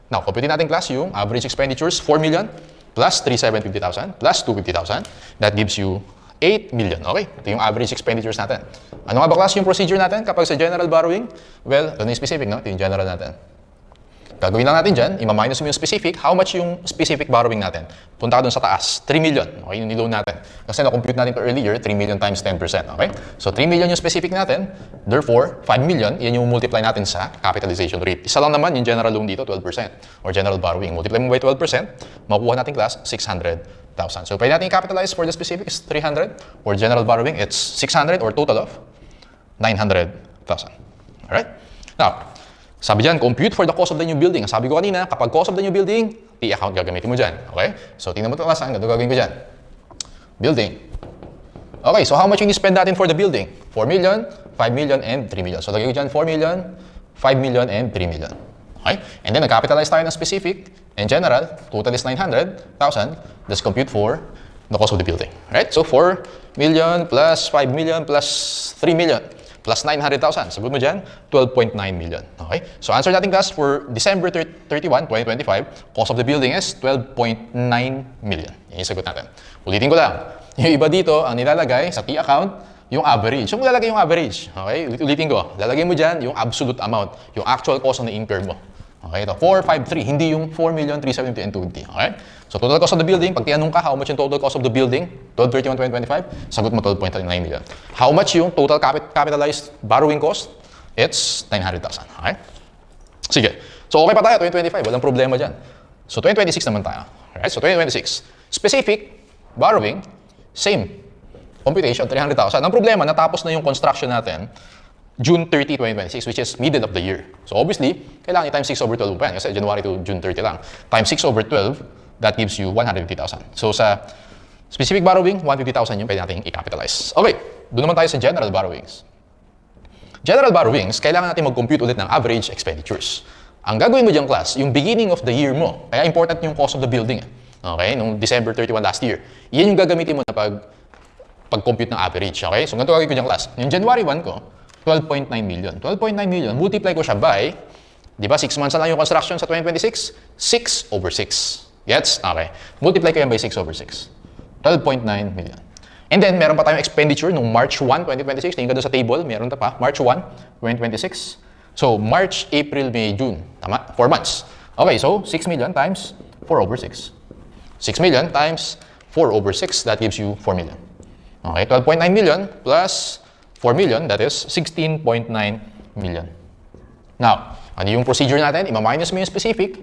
Now, computing natin class yung average expenditures, 4 million plus 3,750,000 plus 250,000. That gives you 8 million. Okay? Ito yung average expenditures natin. Ano nga ba class yung procedure natin kapag sa general borrowing? Well, ito na yung specific, no? Ito yung general natin. Gagawin lang natin dyan, ima-minus mo yung specific. How much yung specific borrowing natin? Punta ka dun sa taas, 3 million. Okay, yung niloan natin. Kasi na-compute natin ito earlier, 3 million times 10%. Okay? So, 3 million yung specific natin. Therefore, 5 million, yan yung multiply natin sa capitalization rate. Isa lang naman yung general loan dito, 12%. Or general borrowing. Multiply mo by 12%, makukuha natin class, 600,000. So, pwede natin i-capitalize for the specific is 300. For general borrowing, it's 600 or total of 900,000. Alright? Now, sabi dyan, compute for the cost of the new building. Sabi ko kanina, kapag cost of the new building, T-account gagamitin mo dyan. Okay? So, tingnan mo ito class, ganito gagawin ko dyan. Building. Okay, so how much yung spend natin for the building? 4 million, 5 million, and 3 million. So, lagay ko dyan 4 million, 5 million, and 3 million. Okay? And then, nag-capitalize tayo ng specific and general. Total is 900,000. Let's compute for the cost of the building. Right? So, 4 million plus 5 million plus 3 million. Plus 900,000. Sagot mo dyan, 12.9 million. Okay? So, answer natin class for December 31, 2025, cost of the building is 12.9 million. Yan yung sagot natin. Ulitin ko lang. Yung iba dito, ang nilalagay sa T-account, yung average. So, lalagay yung average. Okay? Ulitin ko. Lalagay mo dyan yung absolute amount. Yung actual cost na incur mo. Okay? Ito, 453. Hindi yung 4,370 and 250. Okay? So, total cost of the building, pag tinanong ka, how much yung total cost of the building? 12/31/2025, sagot mo 12.9 million. How much yung total capitalized borrowing cost? It's 900,000. Okay? Sige. So, okay pa tayo, 2025. Walang problema dyan. So, 2026 naman tayo. Alright? So, 2026. Specific borrowing, same. Computation, 300,000. Ang problema, natapos na yung construction natin June 30, 2026, which is middle of the year. So, obviously, kailangan i-times 6 over 12 pa yan kasi January to June 30 lang. Times 6 over 12, that gives you 150,000. So, sa specific borrowing, 150,000 yung pwede natin i-capitalize. Okay, doon naman tayo sa general borrowings. General borrowings, kailangan natin mag-compute ulit ng average expenditures. Ang gagawin mo dyan, class, yung beginning of the year mo, kaya important yung cost of the building. Okay, nung December 31 last year. Yan yung gagamitin mo na pag-compute ng average. Okay, so ganito gagawin ko dyan, class. Yung January 1 ko, 12.9 million. 12.9 million, multiply ko siya by, di ba, 6 months na lang yung construction sa 2026? 6 over 6. Gets? Okay. Multiply ko yan by 6 over 6. 12.9 million. And then, meron pa tayong expenditure nung March 1, 2026. Tingin ka doon sa table, meron pa. March 1, 2026. So, March, April, May, June. Tama? 4 months. Okay, so 6 million times 4 over 6. 6 million times 4 over 6, that gives you 4 million. Okay, 12.9 million plus 4 million, that is 16.9 million. Now, ano yung procedure natin? Ima-minus mo yung specific,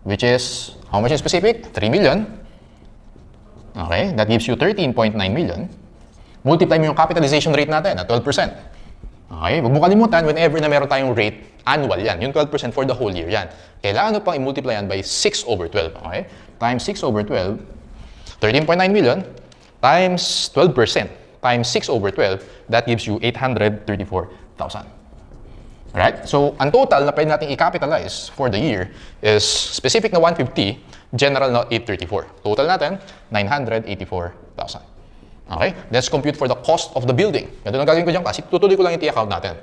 which is, how much is specific? 3 million. Okay, that gives you 13.9 million. Multiply mo yung capitalization rate natin at 12%. Okay, huwag mo kalimutan, whenever na meron tayong rate, annual yan. Yung 12% for the whole year yan. Kailangan mo pang i-multiply yan by 6 over 12. Okay, times 6 over 12, 13.9 million, times 12%, times 6 over 12, that gives you 834,000. Right? So, ang total na pwede natin i-capitalize for the year is specific na 150, general na 834. Total natin, 984,000. Okay? Let's compute for the cost of the building. Ganito lang gagawin ko dyan kasi tutuloy ko lang yung T-account natin.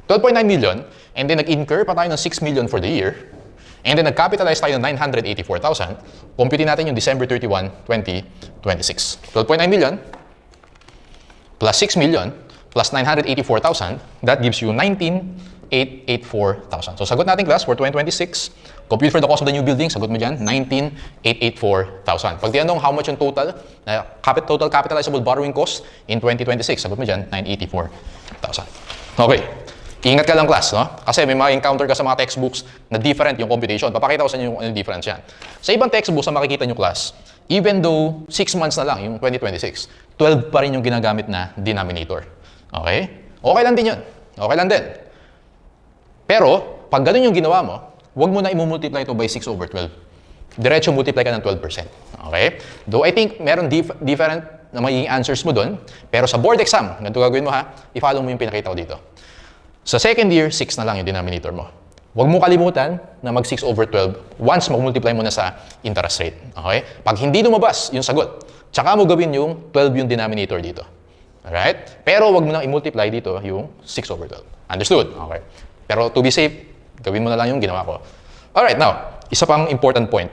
12.9 million, and then nag-incur pa tayo ng 6 million for the year, and then nag-capitalize tayo ng 984,000, compute natin yung December 31, 2026. 12.9 million plus 6 million plus 984,000, that gives you 19,884,000. So sagot natin class for 2026, compute for the cost of the new building, sagot mo dyan, 19,884,000. Pag tinanong how much yung total capitalizable borrowing cost in 2026, sagot mo dyan, 984,000. Okay. Ingat ka lang class, no? Kasi may ma-encounter ka sa mga textbooks na different yung computation. Papakita ko sa inyo yung difference yan. Sa ibang textbooks na makikita nyo class, even though 6 months na lang yung 2026, 12 pa rin yung ginagamit na denominator. Okay? Okay lang din yun. Okay lang din. Pero, pag ganun yung ginawa mo, huwag mo na i-multiply ito by 6 over 12. Diretso multiply ka ng 12%. Okay? Though I think meron different na magiging answers mo doon, pero sa board exam, ganito gagawin mo ha, i-follow mo yung pinakita ko dito. Sa second year, 6 na lang yung denominator mo. Huwag mo kalimutan na mag 6 over 12 once mag-multiply mo na sa interest rate. Okay? Pag hindi lumabas yung sagot, tsaka mo gawin yung 12 yung denominator dito. Alright? Pero huwag mo nang i-multiply dito yung 6 over 12. Understood? Okay. Pero to be safe, gawin mo na lang yung ginawa ko. Alright, now, isa pang important point.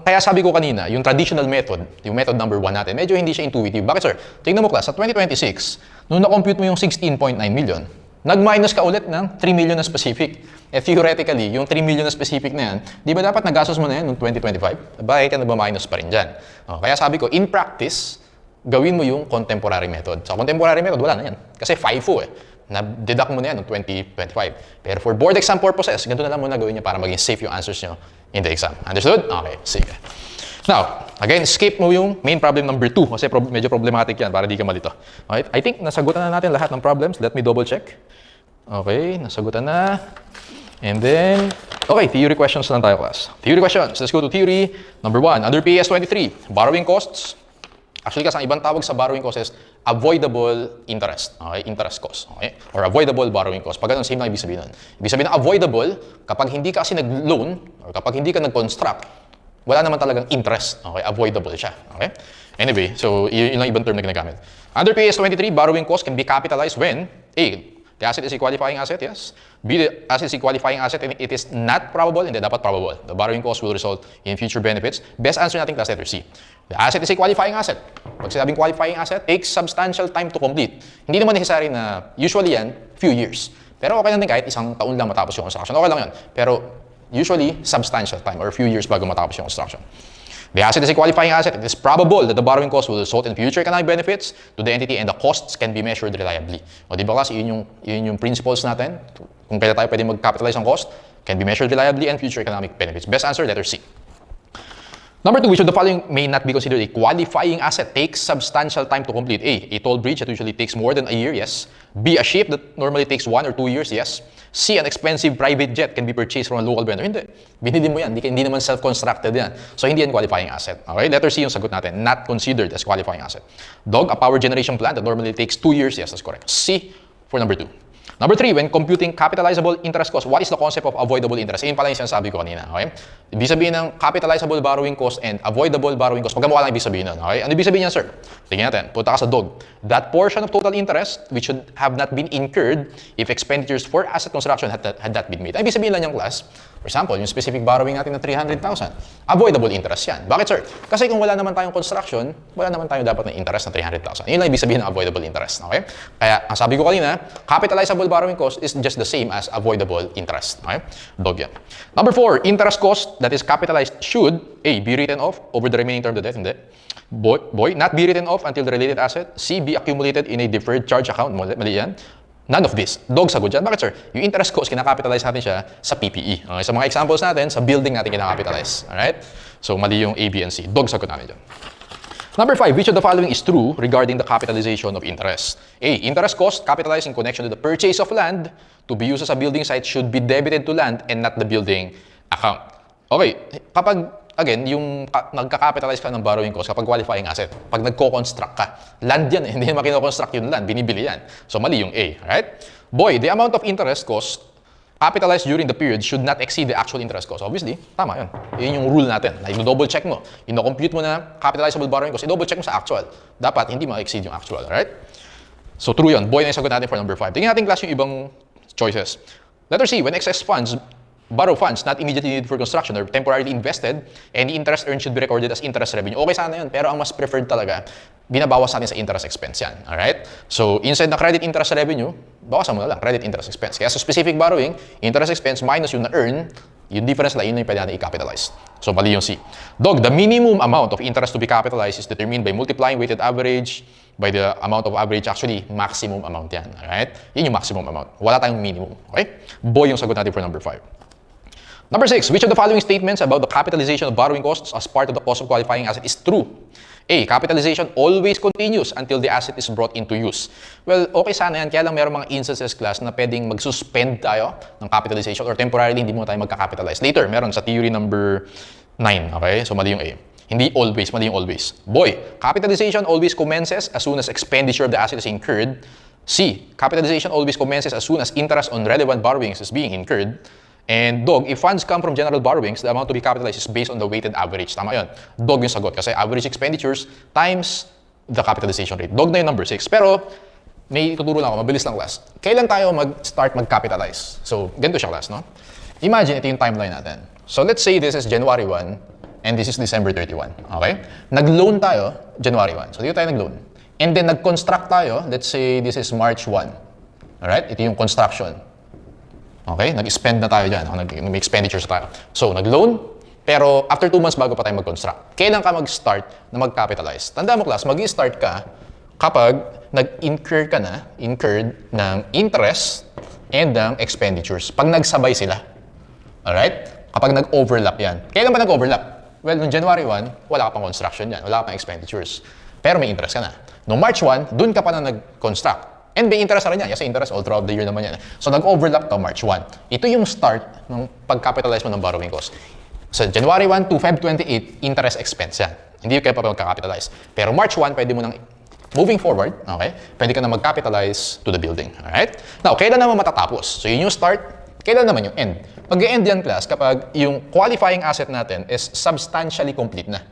Kaya sabi ko kanina, yung traditional method, yung method number 1 natin, medyo hindi siya intuitive. Bakit sir? Tingnan mo class, sa 2026, nung na-compute mo yung 16.9 million, nag-minus ka ulit ng 3 million na specific. Theoretically, yung 3 million na specific na yan, di ba dapat nagastos mo na yan noong 2025? Bakit ka nagma-minus pa rin dyan? Kaya sabi ko, in practice, gawin mo yung contemporary method. Sa contemporary method, wala na yan. Kasi FIFO eh. Na-deduct mo na yan noong 2025. Pero for board exam purposes, ganito na lang muna gawin niyo para maging safe yung answers nyo in the exam. Understood? Okay, sige. Now, again, skip mo yung main problem number 2 kasi medyo problematic yan para di ka malito. Okay, I think nasagutan na natin lahat ng problems. Let me double check. Okay, nasagutan na. And then, okay, theory questions lang tayo class. Theory questions. Let's go to theory number 1. Under PAS 23, borrowing costs. Actually, kasi ang ibang tawag sa borrowing cost is avoidable interest. Okay? Interest cost. Okay? Or avoidable borrowing cost. Pag ganun, same lang ibig sabihin nun. Ibig sabihin na avoidable, kapag hindi ka kasi nag-loan, or kapag hindi ka nag-construct, wala naman talagang interest. Okay? Avoidable siya. Okay? Anyway, so yun lang ibang term na ginagamit. Under PAS 23, borrowing cost can be capitalized when A, the asset is a qualifying asset, yes. B, the asset is a qualifying asset and it is not probable, and then dapat probable. The borrowing cost will result in future benefits. Best answer natin class letter C. The asset is a qualifying asset. Pag sinabing qualifying asset, takes substantial time to complete. Hindi naman necessary na, usually yan, few years. Pero okay lang din kahit isang taon lang matapos yung construction. Okay lang yan. Pero usually, substantial time or few years bago matapos yung construction. The asset is a qualifying asset. It is probable that the borrowing cost will result in future economic benefits to the entity and the costs can be measured reliably. O di ba class, yun yung principles natin. Kung kaya tayo pwede mag-capitalize ang cost, can be measured reliably and future economic benefits. Best answer, letter C. Number 2, which of the following may not be considered a qualifying asset? Takes substantial time to complete. A toll bridge that usually takes more than a year, yes. B, a ship that normally takes 1 or 2 years, yes. C, an expensive private jet can be purchased from a local vendor. Hindi. Binili mo yan. Hindi naman self-constructed yan. So, hindi yan qualifying asset. Okay? Letter C yung sagot natin. Not considered as qualifying asset. Dog, a power generation plant that normally takes 2 years. Yes, that's correct. C for number 2. Number 3, when computing capitalizable interest cost, what is the concept of avoidable interest? Yun pala yung sinasabi ko kanina. Okay? Ibig sabihin ng capitalizable borrowing cost and avoidable borrowing cost. Magkamukha lang ibig sabihin nun. Okay? Ano ibig sabihin yan, sir? Tingnan natin. Punta ka sa dog. That portion of total interest which should have not been incurred if expenditures for asset construction had not been made. Ang ibig sabihin lang yung class, For example, yung specific borrowing natin na 300,000. Avoidable interest yan. Bakit, sir? Kasi kung wala naman tayong construction, wala naman tayo dapat ng interest na 300,000. Yun lang ibig sabihin ng avoidable interest. Okay? Kaya, ang sabi ko kanina, capitalizable borrowing cost is just the same as avoidable interest. Okay? Dog yan. Number 4, interest cost that is capitalized should A, be written off over the remaining term of the debt. Hindi. Boy, not be written off until the related asset. C, be accumulated in a deferred charge account. Mali yan. None of this. Dog, sagot dyan. Bakit, sir? Yung interest cost, kinakapitalize natin siya sa PPE. Okay? Sa mga examples natin, sa building natin kinakapitalize. Alright? So, mali yung A, B, and C. Dog, sagot natin dyan. Number 5, which of the following is true regarding the capitalization of interest? A, interest cost capitalized in connection to the purchase of land to be used as a building site should be debited to land and not the building account. Okay, kapag again, yung nagka-capitalize ka ng borrowing cost kapag qualifying asset, pag nagko-construct ka, land yan hindi naman kino-construct yung land, binibili yan. So, mali yung A, right? Boy, the amount of interest cost capitalized during the period should not exceed the actual interest cost. Obviously, tama yun. Yun yung rule natin. Na i-double check mo. Ino-compute mo na capitalizable borrowing cost, i-double check mo sa actual. Dapat hindi ma-exceed yung actual, right? So, true yun. Boy, na yung sagot natin for number 5. Tingnan natin class yung ibang choices. Letter C, when excess funds borrow funds not immediately needed for construction or temporarily invested, any interest earned should be recorded as interest revenue. Okay sana yun, pero ang mas preferred talaga, binabawas natin sa interest expense yan. Alright? So, inside na credit interest revenue, bawasan mo na lang, credit interest expense. Kaya sa specific borrowing, interest expense minus yung na-earn, yung difference lang, yun yung pwede natin i-capitalize. So, mali yung C. Dog, the minimum amount of interest to be capitalized is determined by multiplying weighted average by the amount of average. Actually, maximum amount yan. Alright? Yun yung maximum amount. Wala tayong minimum. Okay? Boy yung sagot natin for number 5. Number 6, which of the following statements about the capitalization of borrowing costs as part of the cost of qualifying asset is true? A, capitalization always continues until the asset is brought into use. Well, okay sana yan. Kaya lang meron mga instances class na pwedeng mag-suspend tayo ng capitalization or temporarily hindi mo tayo magka-capitalize. Later, meron sa theory number 9. Okay? So, mali yung A. Hindi always, mali yung always. Boy, capitalization always commences as soon as expenditure of the asset is incurred. C, capitalization always commences as soon as interest on relevant borrowings is being incurred. And dog, if funds come from general borrowings, the amount to be capitalized is based on the weighted average. Tama yun. Dog yung sagot kasi average expenditures times the capitalization rate. Dog na yung number 6. Pero may tuturo lang ako, mabilis lang class. Kailan tayo mag-start mag-capitalize? So, ganito siya class, no? Imagine ito yung timeline natin. So, let's say this is January 1 and this is December 31. Okay? Nag-loan tayo January 1. So, dito tayo nag-loan. And then nag-construct tayo, let's say this is March 1. Alright? Ito yung construction. Okay? Nag-spend na tayo dyan. May expenditures tayo. So, nag-loan, pero after 2 months bago pa tayo mag-construct. Kailan ka mag-start na mag-capitalize? Tanda mo class, mag-start ka kapag nag-incurred ng interest and ng expenditures. Pag nagsabay sila. Alright? Kapag nag-overlap yan. Kailan ba nag-overlap? Well, noong January 1, wala ka pang construction yan. Wala ka pang expenditures. Pero may interest ka na. Noong March 1, dun ka pa na nag-construct. And may interest na rin yan. Kasi interest all throughout the year naman yan. So, nag-overlap to March 1. Ito yung start ng pag-capitalize mo ng borrowing cost. So, January 1 to Feb 28, interest expense yan. Hindi kayo pa magka-capitalize. Pero March 1, pwede mo nang, moving forward, okay, pwede ka na mag-capitalize to the building. Alright? Now, kailan naman matatapos? So, yun yung start. Kailan naman yung end? Mag-end yan, class, kapag yung qualifying asset natin is substantially complete na.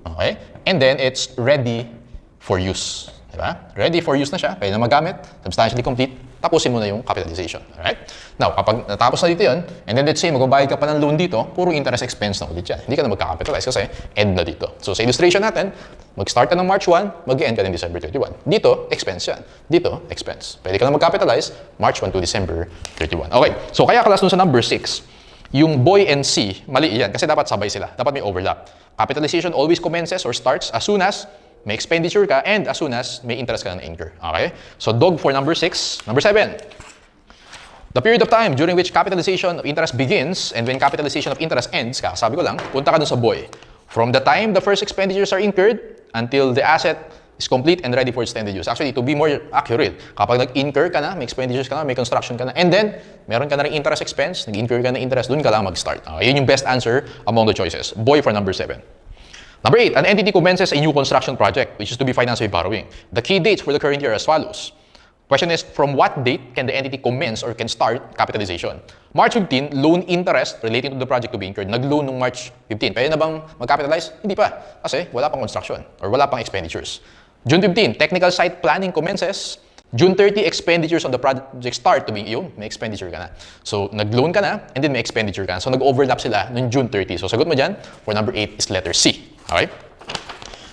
Okay? And then, it's ready for use. Diba? Ready for use na siya, pwede na magamit, substantially complete, tapusin mo na yung capitalization. Alright? Now, kapag natapos na dito yun, and then let's say magbabayad ka pa ng loan dito, puro interest expense na ulit yan. Hindi ka na magka-capitalize kasi end na dito. So, sa illustration natin, mag-start ka ng March 1, mag-end ka ng December 31. Dito, expense yan. Dito, expense. Pwede ka na mag-capitalize, March 1 to December 31. Okay, so kaya class nun sa number 6, yung boy and C, mali yan kasi dapat sabay sila. Dapat may overlap. Capitalization always commences or starts as soon as may expenditure ka and as soon as may interest ka na incur. Okay? So, dog for number 6. Number 7. The period of time during which capitalization of interest begins and when capitalization of interest ends, sabi ko lang, punta ka dun sa boy. From the time the first expenditures are incurred until the asset is complete and ready for extended use. Actually, to be more accurate, kapag nag-incur ka na, may expenditures ka na, may construction ka na, and then, meron ka na rin interest expense, nag-incur ka na interest, dun ka lang mag-start. Okay? Yun yung best answer among the choices. Boy for number 7. Number 8, an entity commences a new construction project, which is to be financed by borrowing. The key dates for the current year are as follows. Question is, from what date can the entity commence or can start capitalization? March 15, loan interest relating to the project to be incurred. Nag-loan noong March 15. Pwede na bang mag-capitalize? Hindi pa. Kasi wala pang construction or wala pang expenditures. June 15, technical site planning commences. June 30, expenditures on the project start to be yun, may expenditure ka na. So, nag-loan ka na, and then may expenditure ka na. So, nag-overlap sila noong June 30. So, sagot mo dyan for number 8 is letter C. Okay?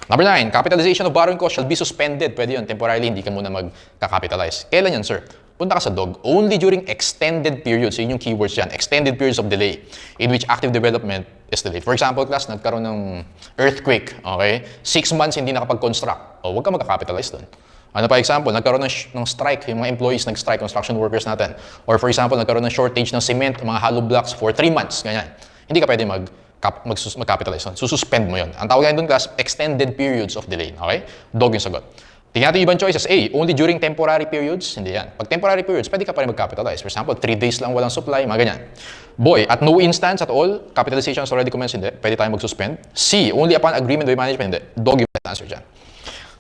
Number 9, capitalization of borrowing cost shall be suspended. Pwede yun, temporarily, hindi ka muna magka-capitalize. Kailan yan, sir? Punta ka sa DOG. Only during extended periods. Yun yung keywords dyan. Extended periods of delay in which active development is delayed. For example, class, nagkaroon ng earthquake. Okay? 6 months hindi nakapag-construct. O, huwag ka magka-capitalize doon. Ano pa example? Nagkaroon ng strike. Yung mga employees nag-strike, construction workers natin. Or for example, nagkaroon ng shortage ng cement, mga hollow blocks for 3 months. Ganyan. Hindi ka pwede mag-capitalize doon. Sususpend mo yun. Ang tawag ngayon doon, class, extended periods of delay. Okay? DOG yung sagot. Tingnan natin yung ibang choices. A, only during temporary periods. Hindi yan. Pag temporary periods, pwede ka pa rin mag-capitalize. For example, 3 days lang walang supply, mga ganyan. Boy, at no instance at all, capitalization is already commenced. Hindi. Pwede tayo mag-suspend. C, only upon agreement with management. Hindi. DOG yung answer dyan.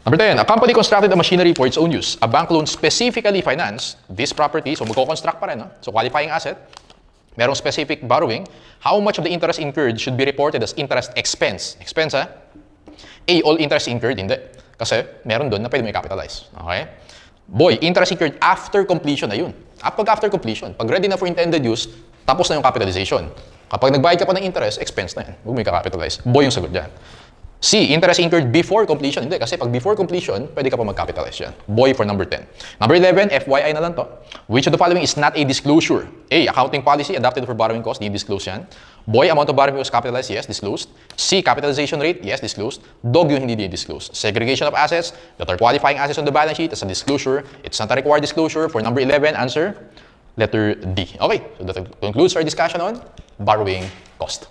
Number 10, a company constructed a machinery for its own use. A bank loan specifically financed this property. So, magko-construct pa rin. No? So, qualifying asset. Merong specific borrowing. How much of the interest incurred should be reported as interest expense? Expense, ha? A, all interest incurred. Hindi. Kasi meron doon na pwede may capitalize. Okay? Boy, interest incurred after completion na yun. After completion. Pag ready na for intended use, tapos na yung capitalization. Kapag nagbayad ka pa ng interest, expense na yan. Huwag may ka-capitalize. Boy yung sagot dyan. C, interest incurred before completion. Hindi, kasi pag before completion, pwede ka pa mag-capitalize dyan. Boy for number 10. Number 11, FYI na lang to. Which of the following is not a disclosure? A, accounting policy adopted for borrowing cost. Di disclose yan. Boy, amount of borrowing was capitalized. Yes, disclosed. C, capitalization rate. Yes, disclosed. DOG yung hindi disclosed. Segregation of assets that are qualifying assets on the balance sheet as a disclosure. It's not a required disclosure. For number 11, answer, letter D. Okay, so that concludes our discussion on borrowing cost.